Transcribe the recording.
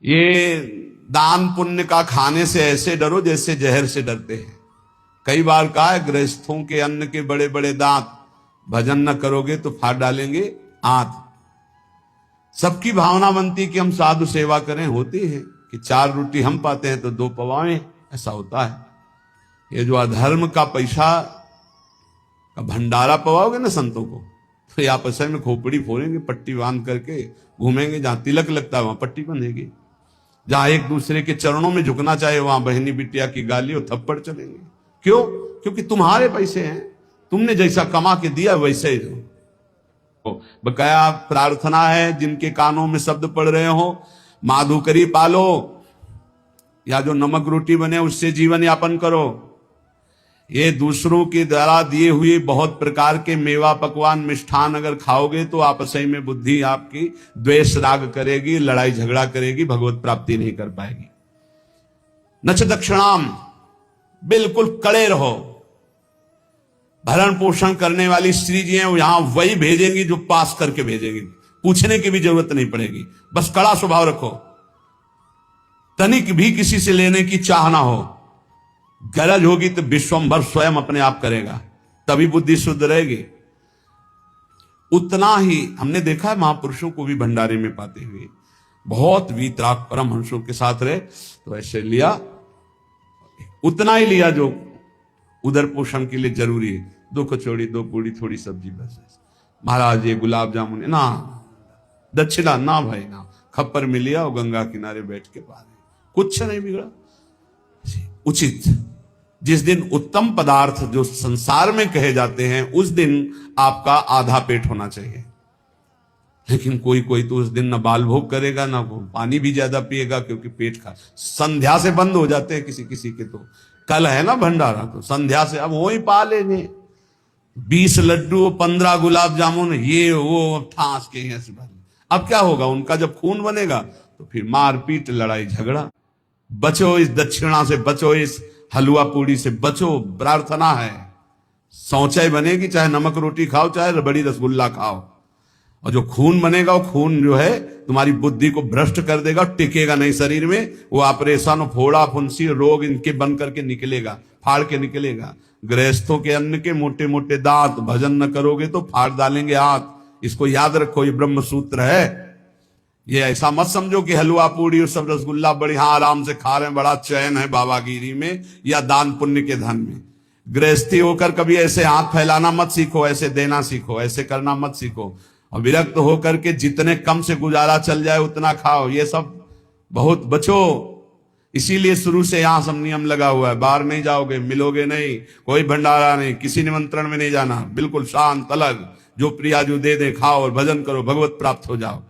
ये दान पुण्य का खाने से ऐसे डरो जैसे जहर से डरते हैं। कई बार कहा है, गृहस्थों के अन्न के बड़े बड़े दांत, भजन न करोगे तो फाड़ डालेंगे आंत। सबकी भावना बनती कि हम साधु सेवा करें, होती है कि 4 रोटी हम पाते हैं तो 2 पवाएं, ऐसा होता है। ये जो अधर्म का पैसा का भंडारा पवाओगे ना संतों को, तो ये आपस में खोपड़ी फोड़ेंगे, पट्टी बांध करके घूमेंगे। जहां तिलक लगता है वहां पट्टी बंधेगी, जहां एक दूसरे के चरणों में झुकना चाहे वहां बहनी बिटिया की गाली और थप्पड़ चलेंगे। क्यों? क्योंकि तुम्हारे पैसे हैं, तुमने जैसा कमा के दिया वैसे ही दो। बकाया प्रार्थना है, जिनके कानों में शब्द पड़ रहे हो, माधुकरी पालो या जो नमक रोटी बने उससे जीवन यापन करो। ये दूसरों के द्वारा दिए हुए बहुत प्रकार के मेवा पकवान मिष्ठान अगर खाओगे तो आपस में बुद्धि आपकी द्वेष राग करेगी, लड़ाई झगड़ा करेगी, भगवत प्राप्ति नहीं कर पाएगी। नच दक्षिणाम, बिल्कुल कड़े रहो। भरण पोषण करने वाली स्त्री जी हैं, यहां वही भेजेंगी जो पास करके भेजेंगी, पूछने की भी जरूरत नहीं पड़ेगी। बस कड़ा स्वभाव रखो, तनिक भी किसी से लेने की चाह ना हो। गरज होगी तो विश्वंभर स्वयं अपने आप करेगा, तभी बुद्धि शुद्ध रहेगी। उतना ही हमने देखा है महापुरुषों को भी भंडारे में पाते हुए, बहुत वीतराग परमहंसों के साथ रहे तो ऐसे लिया, उतना ही लिया जो उदर पोषण के लिए जरूरी है। 2 कचौड़ी, 2 पूड़ी, थोड़ी सब्जी, बस। महाराज ये गुलाब जामुन ना, दक्षिणा ना भाई ना, खप्पर में लिया और गंगा किनारे बैठ के पा रहे, कुछ नहीं बिगड़ा। उचित, जिस दिन उत्तम पदार्थ जो संसार में कहे जाते हैं उस दिन आपका आधा पेट होना चाहिए। लेकिन कोई कोई तो उस दिन न बाल भोग करेगा, ना पानी भी ज्यादा पिएगा, क्योंकि पेट का संध्या से बंद हो जाते हैं किसी किसी के। तो कल है ना भंडारा, तो संध्या से अब वो ही पा लेंगे। 20 लड्डू, 15 गुलाब जामुन, ये वो ठास के हैं। अब क्या होगा उनका? जब खून बनेगा तो फिर मारपीट, लड़ाई झगड़ा। बचो इस दक्षिणा से, बचो इस हलवा पूड़ी से बचो। प्रार्थना है, शौचाई बनेगी, चाहे नमक रोटी खाओ, चाहे रबड़ी रसगुल्ला खाओ। और जो खून बनेगा वो खून जो है तुम्हारी बुद्धि को भ्रष्ट कर देगा, टिकेगा नहीं शरीर में। वो ऑपरेशन, फोड़ा फुंसी, रोग इनके बन करके निकलेगा, फाड़ के निकलेगा। गृहस्थों के अन्न के मोटे मोटे दांत, भजन न करोगे तो फाड़ डालेंगे हाथ। इसको याद रखो, ये ब्रह्म सूत्र है। ये ऐसा मत समझो कि हलवा पूड़ी और सब रसगुल्ला बड़ी हाँ आराम से खा रहे हैं, बड़ा चैन है बाबागिरी में या दान पुण्य के धन में। गृहस्थी होकर कभी ऐसे हाथ फैलाना मत सीखो, ऐसे देना सीखो, ऐसे करना मत सीखो। और विरक्त होकर के जितने कम से गुजारा चल जाए उतना खाओ, ये सब बहुत बचो। इसीलिए शुरू से यहां सब नियम लगा हुआ है, बाहर नहीं जाओगे, मिलोगे नहीं, कोई भंडारा नहीं, किसी निमंत्रण में नहीं जाना, बिल्कुल शांत अलग, जो प्रिया जो दे दे खाओ और भजन करो, भगवत प्राप्त हो जाओ।